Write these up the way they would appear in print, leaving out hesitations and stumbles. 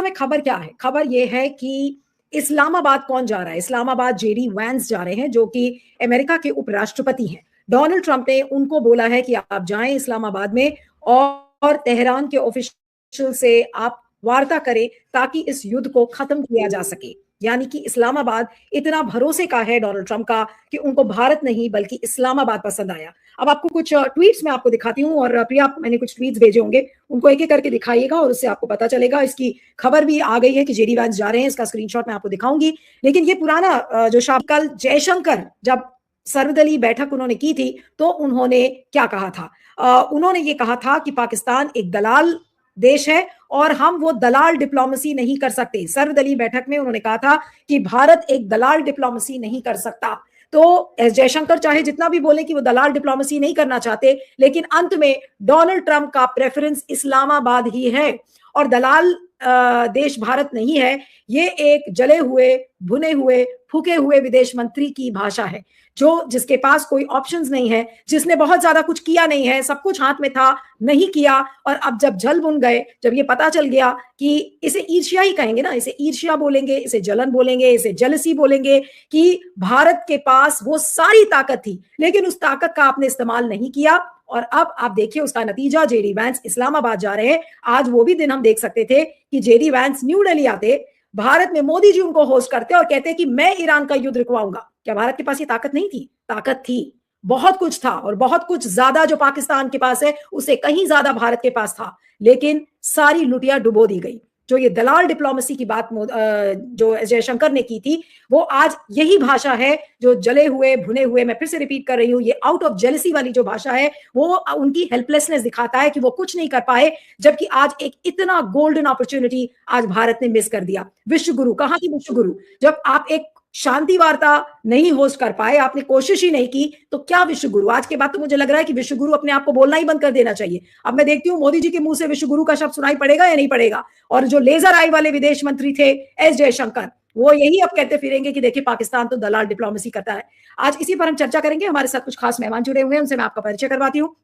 समय खबर क्या है? खबर ये है कि इस्लामाबाद कौन जा रहा है? इस्लामाबाद जेडी वैंस जा रहे हैं, जो कि अमेरिका के उपराष्ट्रपति हैं। डोनाल्ड ट्रंप ने उनको बोला है कि आप जाएं इस्लामाबाद में और तेहरान के ऑफिशियल से आप वार्ता करें ताकि इस युद्ध को खत्म किया जा सके। यानी कि इस्लामाबाद इतना भरोसे का है डोनाल्ड ट्रंप का कि उनको भारत नहीं बल्कि इस्लामाबाद पसंद आया। अब आपको कुछ ट्वीट्स मैं आपको दिखाती हूँ, और प्रिया मैंने कुछ ट्वीट्स भेजे होंगे, उनको एक एक करके दिखाइएगा और उससे आपको पता चलेगा। इसकी खबर भी आ गई है कि जेडी वैंस जा रहे हैं, इसका स्क्रीनशॉट मैं आपको दिखाऊंगी। लेकिन ये पुराना जो शायद कल जयशंकर जब सर्वदलीय बैठक उन्होंने की थी तो उन्होंने क्या कहा था? उन्होंने ये कहा था कि पाकिस्तान एक दलाल देश है और हम वो दलाल डिप्लोमेसी नहीं कर सकते। सर्वदलीय बैठक में उन्होंने कहा था कि भारत एक दलाल डिप्लोमेसी नहीं कर सकता। तो एस जयशंकर चाहे जितना भी बोले कि वो दलाल डिप्लोमेसी नहीं करना चाहते, लेकिन अंत में डोनाल्ड ट्रंप का प्रेफरेंस इस्लामाबाद ही है और दलाल देश भारत नहीं है। ये एक जले हुए, भुने हुए, फूके हुए विदेश मंत्री की भाषा है, जो जिसके पास कोई ऑप्शंस नहीं है, जिसने बहुत ज्यादा कुछ किया नहीं है, सब कुछ हाथ में था, नहीं किया, और अब जब जल बुन गए, जब ये पता चल गया कि इसे ईर्ष्या ही कहेंगे ना, इसे ईर्ष्या बोलेंगे, इसे जलन बोलेंगे, इसे जेलसी बोलेंगे कि भारत के पास वो सारी ताकत थी लेकिन उस ताकत का आपने इस्तेमाल नहीं किया। और अब आप देखिए उसका नतीजा, जेडी वैंस इस्लामाबाद जा रहे हैं। आज वो भी दिन हम देख सकते थे कि जेडी वैंस न्यू दिल्ली आते, भारत में मोदी जी उनको होस्ट करते और कहते कि मैं ईरान का युद्ध रुकवाऊंगा। क्या भारत के पास ये ताकत नहीं थी? ताकत थी, बहुत कुछ था, और बहुत कुछ ज्यादा जो पाकिस्तान के पास है उससे कहीं ज्यादा भारत के पास था, लेकिन सारी लुटिया डुबो दी गई। जो ये दलाल डिप्लोमेसी की बात जो जयशंकर ने की थी, वो आज यही भाषा है जो जले हुए, भुने हुए, मैं फिर से रिपीट कर रही हूं, ये आउट ऑफ जेलसी वाली जो भाषा है, वो उनकी हेल्पलेसनेस दिखाता है कि वो कुछ नहीं कर पाए, जबकि आज एक इतना गोल्डन अपॉर्चुनिटी आज भारत ने मिस कर दिया। विश्व गुरु, कहां की विश्व गुरु? जब आप एक शांति वार्ता नहीं होस्ट कर पाए, आपने कोशिश ही नहीं की, तो क्या विश्व गुरु? आज के बाद तो मुझे लग रहा है कि विश्व गुरु अपने आप को बोलना ही बंद कर देना चाहिए। अब मैं देखती हूँ मोदी जी के मुंह से विश्व गुरु का शब्द सुनाई पड़ेगा या नहीं पड़ेगा। और जो लेजर आई वाले विदेश मंत्री थे एस जयशंकर, वो यही अब कहते फिरेंगे कि देखिए पाकिस्तान तो दलाल डिप्लोमेसी करता है। आज इसी पर हम चर्चा करेंगे। हमारे साथ कुछ खास मेहमान जुड़े हुए हैं, उनसे मैं आपका परिचय करवाती हूँ।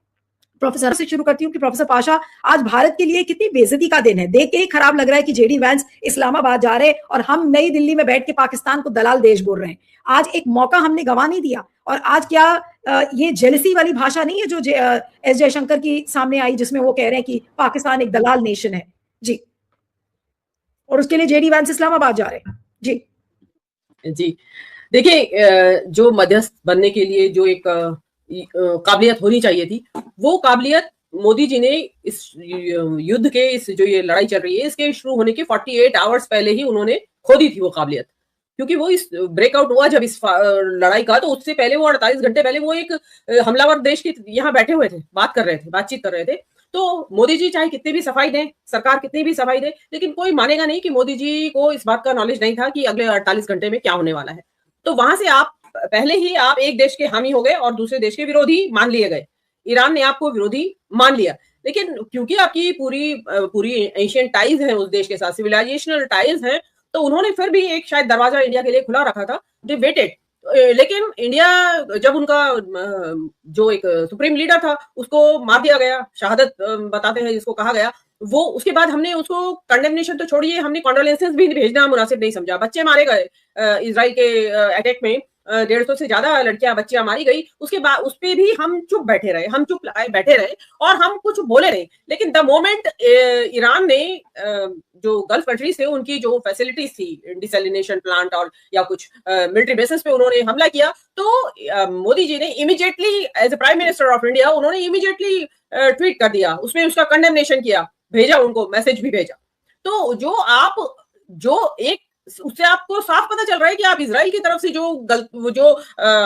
प्रोफेसर से शुरू करती हूँ कि प्रोफेसर पाशा, आज भारत के लिए कितनी बेइज्जती का दिन है। देख के ही खराब लग रहा है कि जेडी वैंस इस्लामाबाद जा रहे हैं और हम नई दिल्ली में बैठ के पाकिस्तान को दलाल देश बोल रहे हैं। आज एक मौका हमने गंवा नहीं दिया। और आज क्या ये जेलसी वाली भाषा नहीं है जो एस जयशंकर की सामने आई, जिसमें वो कह रहे हैं कि पाकिस्तान एक दलाल नेशन है? जी, और उसके लिए जेडी वैंस इस्लामाबाद जा रहे हैं। जी जी, देखिए, जो मध्यस्थ बनने के लिए जो एक काबिलियत होनी चाहिए थी, वो काबिलियत मोदी जी ने इस युद्ध के, इस जो ये लड़ाई चल रही है, इसके शुरू होने के 48 आवर्स पहले ही उन्होंने खो दी थी वो काबिलियत। क्योंकि वो इस ब्रेकआउट हुआ जब इस लड़ाई का, तो उससे पहले वो 48 घंटे पहले वो एक हमलावर देश के यहाँ बैठे हुए थे, बातचीत कर रहे थे। तो मोदी जी चाहे कितनी भी सफाई दें, सरकार कितनी भी सफाई दे, लेकिन कोई मानेगा नहीं कि मोदी जी को इस बात का नॉलेज नहीं था कि अगले 48 घंटे में क्या होने वाला है। तो वहां से आप पहले ही आप एक देश के हामी हो गए और दूसरे देश के विरोधी मान लिए गए। ईरान ने आपको विरोधी मान लिया, लेकिन क्योंकि आपकी पूरी एशियन टाइज है उस देश के साथ, सिविलाइजेशनल टाइज है, तो उन्होंने फिर भी एक शायद दरवाजा इंडिया के लिए खुला रखा था। They waited. लेकिन इंडिया, जब उनका जो एक सुप्रीम लीडर था उसको मार दिया गया, शहादत बताते हैं जिसको कहा गया, वो उसके बाद हमने उसको कंडेमनेशन तो छोड़िए, हमने कॉन्डोलेंसेस भी भेजना मुनासिब नहीं समझा। बच्चे मारे गए इजराइल के अटैक में, 150 से ज्यादा लड़कियां बच्चियां मारी गई। उसके बाद उस पर भी हम चुप बैठे रहे और हम कुछ बोले नहीं। लेकिन द मोमेंट ईरान ने जो गल्फ कंट्रीज थे उनकी जो फैसिलिटीज थी, डिसैलिनेशन प्लांट और या कुछ मिलिट्री बेसिस पे उन्होंने हमला किया, तो मोदी जी ने immediately as a prime minister of India उन्होंने इमीडिएटली ट्वीट कर दिया, उसमें उसका कंडेमनेशन किया, भेजा, उनको मैसेज भी भेजा। तो जो एक उससे आपको साफ पता चल रहा है कि आप इजराइल की तरफ से जो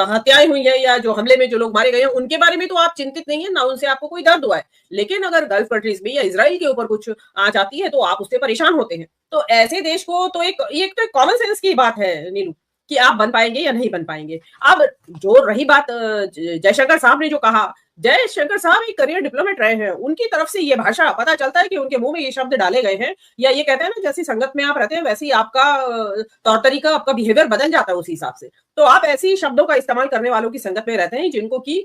हत्याएं हुई है या जो हमले में जो लोग मारे गए हैं उनके बारे में तो आप चिंतित नहीं है ना, उनसे आपको कोई दर्द हुआ है। लेकिन अगर गल्फ कंट्रीज में या इजराइल के ऊपर कुछ आ जाती है तो आप उससे परेशान होते हैं। तो ऐसे देश को तो एक तो कॉमन सेंस की बात है नीलू, कि आप बन पाएंगे या नहीं बन पाएंगे। अब जो रही बात जयशंकर साहब ने जो कहा, जयशंकर साहब एक करियर डिप्लोमेट रहे हैं, उनकी तरफ से ये भाषा पता चलता है कि उनके मुंह में ये शब्द डाले गए हैं, या ये कहते हैं ना जैसी संगत में आप रहते हैं वैसे ही आपका तौर तरीका, आपका बिहेवियर बदल जाता है उस हिसाब से। तो आप ऐसी शब्दों का इस्तेमाल करने वालों की संगत में रहते हैं जिनको की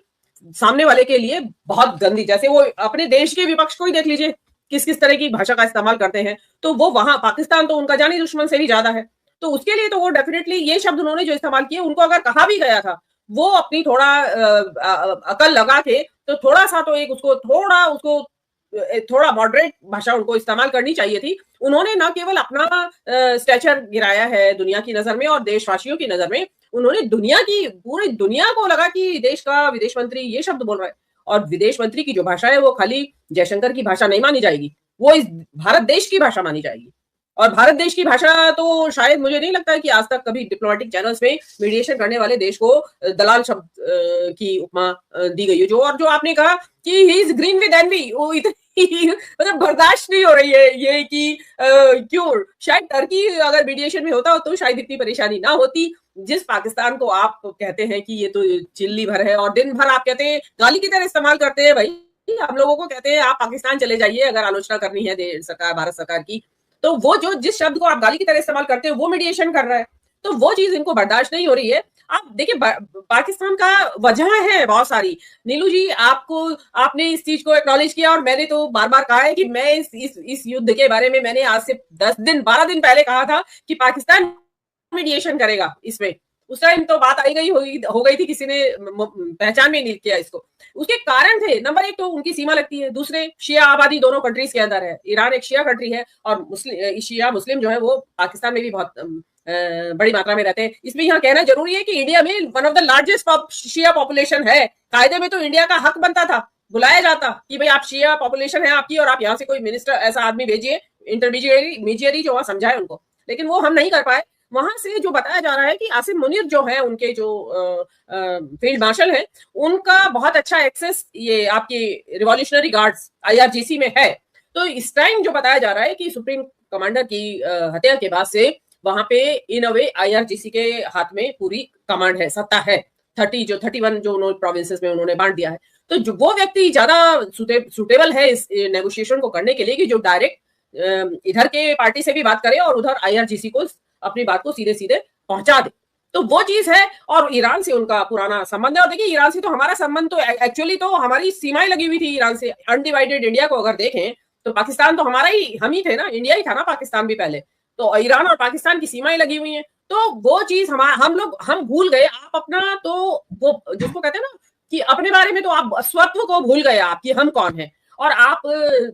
सामने वाले के लिए बहुत गंदी, जैसे वो अपने देश के विपक्ष को ही देख लीजिए, किस किस तरह की भाषा का इस्तेमाल करते हैं, तो वो वहां पाकिस्तान तो उनका जानी दुश्मन से भी ज्यादा है, तो उसके लिए तो वो डेफिनेटली ये शब्द उन्होंने जो इस्तेमाल किए, उनको अगर कहा भी गया था, वो अपनी थोड़ा अकल लगा के तो थोड़ा सा तो एक उसको थोड़ा मॉडरेट भाषा उनको इस्तेमाल करनी चाहिए थी। उन्होंने न केवल अपना स्टेचर गिराया है दुनिया की नजर में और देशवासियों की नजर में, उन्होंने पूरी दुनिया को लगा कि देश का विदेश मंत्री ये शब्द बोल रहा है। और विदेश मंत्री की जो भाषा है वो खाली जयशंकर की भाषा नहीं मानी जाएगी, वो इस भारत देश की भाषा मानी जाएगी। और भारत देश की भाषा तो शायद मुझे नहीं लगता है कि आज तक कभी डिप्लोमेटिक चैनल्स में मीडिएशन करने वाले देश को दलाल शब्द की उपमा दी गई है। जो आपने कहा कि he is green with envy, वो इतनी मतलब बर्दाश्त नहीं हो रही है ये कि क्यों, शायद टर्की अगर मीडिएशन में होता तो शायद इतनी परेशानी ना होती। जिस पाकिस्तान को आप कहते हैं कि ये तो चिल्ली भर है और दिन भर आप कहते हैं गाली की तरह इस्तेमाल करते हैं, भाई हम लोगों को कहते हैं आप पाकिस्तान चले जाइए अगर आलोचना करनी है भारत सरकार की, तो वो जो जिस शब्द को आप गाली की तरह इस्तेमाल करते हैं वो मीडिएशन कर रहा है, तो वो चीज इनको बर्दाश्त नहीं हो रही है। आप देखिए पाकिस्तान का वजह है बहुत सारी। नीलू जी आपने इस चीज को एक्नॉलेज किया और मैंने तो बार बार कहा है कि मैं इस युद्ध के बारे में मैंने आज से 12 दिन पहले कहा था कि पाकिस्तान मीडिएशन करेगा इसमें। उस टाइम तो बात हो गई थी, किसी ने पहचान में नहीं किया इसको। उसके कारण थे, नंबर एक तो उनकी सीमा लगती है, दूसरे शिया आबादी दोनों कंट्रीज के अंदर है। ईरान एक शिया कंट्री है और शिया मुस्लिम जो है वो पाकिस्तान में भी बहुत बड़ी मात्रा में रहते हैं। इसमें यहाँ कहना जरूरी है कि इंडिया में one of the largest Shia population है। कायदे में तो इंडिया का हक बनता था, बुलाया जाता कि भाई आप शिया पॉपुलेशन है आपकी और आप यहाँ से कोई मिनिस्टर ऐसा आदमी भेजिए, इंटरमीडिएरी जो वहां समझाए उनको, लेकिन वो हम नहीं कर पाए। वहां से जो बताया जा रहा है कि आसिम मुनीर जो है उनके जो फील्ड मार्शल है, उनका बहुत अच्छा एक्सेस ये आपकी रिवॉल्यूशनरी गार्ड्स IRGC में है। तो इस टाइम जो बताया जा रहा है कि सुप्रीम कमांडर की हत्या के बाद से वहां पे इन अ वे IRGC के हाथ में पूरी कमांड है, सत्ता है। 31 जो उन्होंने प्रोविंसेस में उन्होंने बांट दिया है, तो जो वो व्यक्ति ज्यादा सुटेबल है इस नेगोशिएशन को करने के लिए कि जो डायरेक्ट इधर के पार्टी से भी बात करे और उधर IRGC को अपनी बात को सीधे सीधे पहुंचा दे, तो वो चीज है। और ईरान से उनका पुराना संबंध है, और देखिए ईरान से तो हमारा संबंध तो एक्चुअली तो हमारी सीमाएं लगी हुई थी ईरान से। अनडिवाइडेड इंडिया को अगर देखें तो पाकिस्तान तो हमारा ही, हम ही थे ना, इंडिया ही था ना पाकिस्तान भी पहले, तो ईरान और पाकिस्तान की सीमाएं लगी हुई हैं। तो वो चीज हम भूल गए। आप अपना तो वो जिसको कहते हैं ना कि अपने बारे में तो आप स्वत्व को भूल गए आप कि हम कौन है, और आप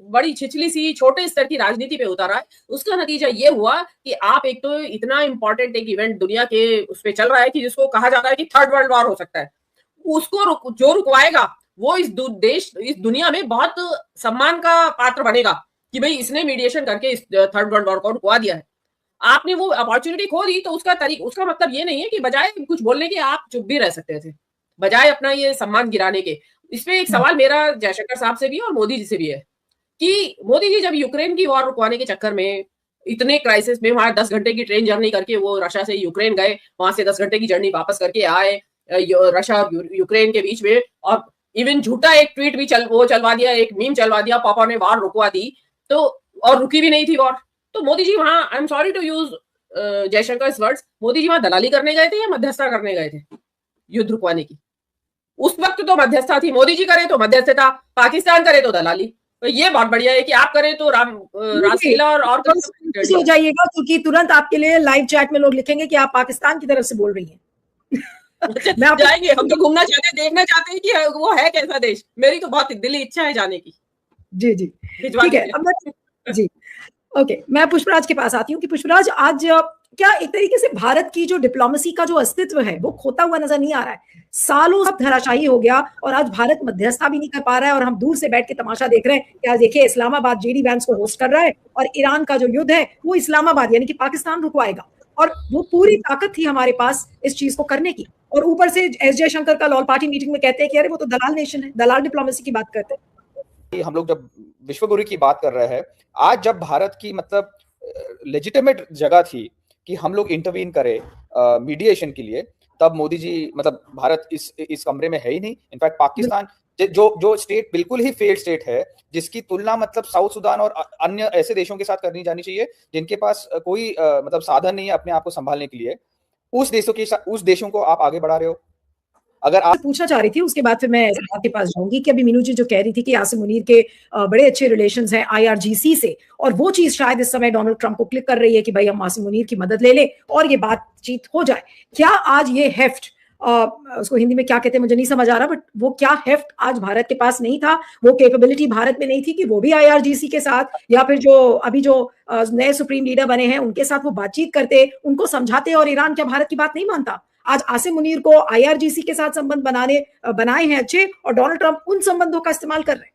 बड़ी छिछली सी छोटे स्तर की राजनीति पे उतर आए। उसका नतीजा ये हुआ कि आप एक तो इतना इंपॉर्टेंट एक इवेंट दुनिया के उस पर चल रहा है कि जिसको कहा जाता है कि थर्ड वर्ल्ड वॉर हो सकता है, उसको जो रुकवाएगा वो इस दुनिया में बहुत सम्मान का पात्र बनेगा कि भाई इसने मीडिएशन करके इस थर्ड वर्ल्ड वॉर को रुकवा दिया है। आपने वो अपॉर्चुनिटी खो दी, तो उसका मतलब ये नहीं है कि बजाय कुछ बोलने के आप चुप भी रह सकते थे, बजाय अपना ये सम्मान गिराने के। इसमें एक सवाल मेरा जयशंकर साहब से भी और मोदी जी से भी है कि मोदी जी जब यूक्रेन की वॉर रुकवाने के चक्कर में इतने क्राइसिस में वहां 10 घंटे की ट्रेन जर्नी करके वो रशिया से यूक्रेन गए, वहां से 10 घंटे की जर्नी वापस करके आए रशिया और यूक्रेन के बीच में, और इवन झूठा एक ट्वीट भी चलवा दिया, एक मीम चलवा दिया, पापा ने वॉर रुकवा दी, तो और रुकी भी नहीं थी वॉर। तो मोदी जी वहां, I am sorry to use Jaishankar words, Modi ji वहां दलाली करने गए थे या मध्यस्थता करने गए थे युद्ध रुकवाने की? उस वक्त तो मध्यस्थता थी, मोदी जी करे तो मध्यस्थता, पाकिस्तान करे तो दलाली। तो ये बहुत बढ़िया है कि आप करें तो रासलीला और हो जाइएगा, क्योंकि तुरंत आपके लिए लाइव चैट में लोग लिखेंगे कि आप पाकिस्तान की तरफ से बोल रही हैं। जाएंगे, हम तो घूमना चाहते हैं, देखना चाहते हैं कि वो है कैसा देश। मेरी तो बहुत दिली इच्छा है जाने की। जी जी ठीक है, अब जी ओके, मैं पुष्पराज के पास आती हूँ कि पुष्पराज, आज क्या एक तरीके से भारत की जो डिप्लोमेसी का जो अस्तित्व है वो खोता हुआ नजर नहीं आ रहा है? सालों सब धराशायी हो गया और आज भारत मध्यस्थता भी नहीं कर पा रहा है, और हम दूर से बैठ के तमाशा देख रहे हैं कि आज देखिए इस्लामाबाद JD वैंस को होस्ट कर रहा है, और ईरान का जो युद्ध है वो इस्लामाबाद यानी कि पाकिस्तान रुकवाएगा, और वो पूरी ताकत थी हमारे पास इस चीज को करने की, और ऊपर से एस जयशंकर का लॉल पार्टी मीटिंग में कहते हैं कि अरे वो तो दलाल नेशन है, दलाल डिप्लोमेसी की बात करते हैं। हम लोग जब विश्वगुरु की बात कर रहे हैं, आज जब भारत की मतलब लेजिटिमेट जगह थी कि हम लोग इंटरवीन करें मीडिएशन के लिए, तब मोदी जी मतलब भारत इस कमरे में है ही नहीं। इनफैक्ट पाकिस्तान जो स्टेट बिल्कुल ही फेल्ड स्टेट है, जिसकी तुलना मतलब साउथ सुडान और अन्य ऐसे देशों के साथ करनी जानी चाहिए जिनके पास कोई मतलब साधन नहीं है अपने आप को संभालने के लिए, उस देशों को आप आगे बढ़ा रहे हो। अगर आप पूछना चाह रही थी, उसके बाद फिर मैं आपके पास जाऊंगी कि अभी मीनू जी जो कह रही थी कि आसिम मुनीर के बड़े अच्छे रिलेशंस हैं IRGC से, और वो चीज शायद इस समय डोनाल्ड ट्रंप को क्लिक कर रही है कि भाई हम आसिम मुनीर की मदद ले लें और ये बातचीत हो जाए। क्या आज ये हेफ्ट, उसको हिंदी में क्या कहते हैं मुझे नहीं समझ आ रहा, बट वो क्या हेफ्ट आज भारत के पास नहीं था, वो कैपेबिलिटी भारत में नहीं थी कि वो भी IRGC के साथ या फिर जो अभी जो नए सुप्रीम लीडर बने हैं उनके साथ वो बातचीत करते, उनको समझाते, और ईरान क्या भारत की बात नहीं मानता? आज आसिम मुनीर को IRGC के साथ संबंध बनाए हैं अच्छे, और डोनाल्ड ट्रंप उन संबंधों का इस्तेमाल कर रहे हैं।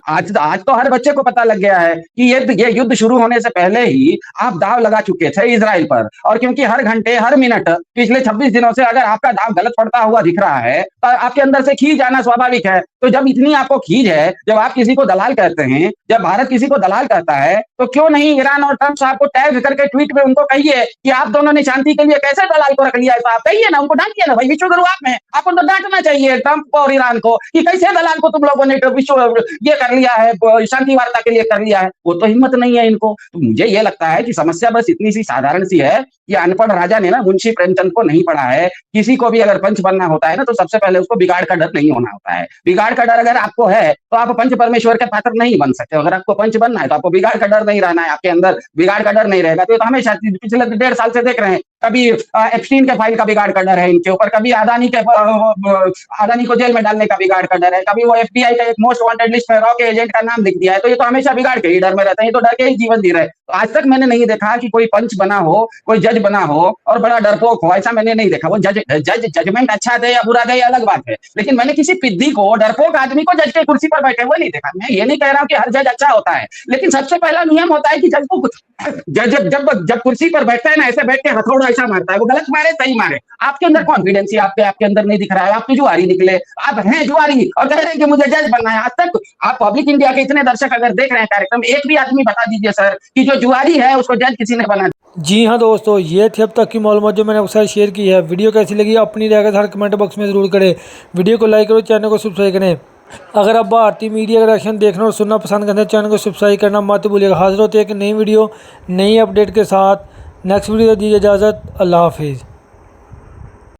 आज तो हर बच्चे को पता लग गया है कि ये युद्ध शुरू होने से पहले ही आप दाव लगा चुके थे इजराइल पर, और क्योंकि हर घंटे हर मिनट पिछले 26 दिनों से अगर आपका दाव गलत पड़ता हुआ दिख रहा है तो आपके अंदर से खींच आना स्वाभाविक है। तो जब इतनी आपको खींच है, जब आप किसी को दलाल कहते हैं, जब भारत किसी को दलाल कहता है, तो क्यों नहीं ईरान और ट्रंप साहब को टैग करके ट्वीट में उनको कहिए कि आप दोनों ने शांति के लिए कैसे दलाल को रख लिया है? आप कहिए ना, उनको डांटिए ना, भाई विश्वगुरु आप में, आपको तो डांटना चाहिए ट्रंप को और ईरान को कि कैसे दलाल को तुम लोगों ने विश्व ये कर लिया है, शांति वार्ता के लिए कर लिया है। वो तो हिम्मत नहीं है इनको। तो मुझे ये लगता है कि समस्या बस इतनी सी साधारण सी है कि अनपढ़ राजा ने ना मुंशी प्रेमचंद को नहीं पढ़ा है। किसी को भी अगर पंच बनना होता है ना तो सबसे पहले उसको बिगाड़ का डर नहीं होना होता है। बिगाड़ का डर अगर आपको है तो आप पंच परमेश्वर के पात्र नहीं बन सकते। अगर आपको पंच बनना है तो आपको बिगाड़ का डर नहीं रहना है, आपके अंदर बिगाड़ का डर नहीं रहेगा। तो हमेशा पिछले 1.5 साल से देख रहे हैं, कभी एप्स्टीन के फाइल का बिगाड़ का डर है इनके ऊपर, कभी अदानी को जेल में डालने का बिगाड़ का डर है, कभी वो FBI का एक मोस्ट वांटेड लिस्ट में रॉ के एजेंट का नाम लिख दिया है। तो ये तो हमेशा बिगाड़ के ही डर में रहते हैं, ये तो डर के ही जीवन जी रहे। तो आज तक मैंने नहीं देखा कि कोई पंच बना हो, कोई जज बना हो और बड़ा डरपोक हो, ऐसा मैंने नहीं देखा। वो जजमेंट अच्छा दे या बुरा दे अलग बात है, लेकिन मैंने किसी पिद्दी को, डरपोक आदमी को जज के कुर्सी पर बैठे हुए नहीं देखा। मैं ये नहीं कह रहा हूँ कि हर जज अच्छा होता है, लेकिन सबसे पहला नियम होता है कि जज को जब कुर्सी पर बैठता है ना, ऐसे बैठ के हथौड़ा ऐसा मारता है, वो गलत मारे सही मारे। आपके अंदर कॉन्फिडेंस आपके अंदर नहीं दिख रहा है, आप तो जुआरी निकले, आप हैं जुआरी और कह रहे हैं कि मुझे जज बनना है। आज तक आप पब्लिक इंडिया के इतने दर्शक अगर देख रहे हैं कार्यक्रम, एक भी आदमी बता दीजिए सर कि जो जुआरी है उसको जज किसी ने बना। जी हाँ दोस्तों, ये थी अब तक की मालूमात जो मैंने आपके साथ शेयर की है। वीडियो कैसी लगी अपनी राय हर कमेंट बॉक्स में जरूर करें। वीडियो को लाइक करो, चैनल को सब्सक्राइब करें। अगर आप भारतीय मीडिया का रिएक्शन देखना और सुनना पसंद करते हैं, चैनल को सब्सक्राइब करना मत भूलिएगा। हाजिर होते हैं एक नई वीडियो नई अपडेट के साथ। नेक्स्ट वीडियो दीजिए इजाज़त। अल्लाह हाफिज़।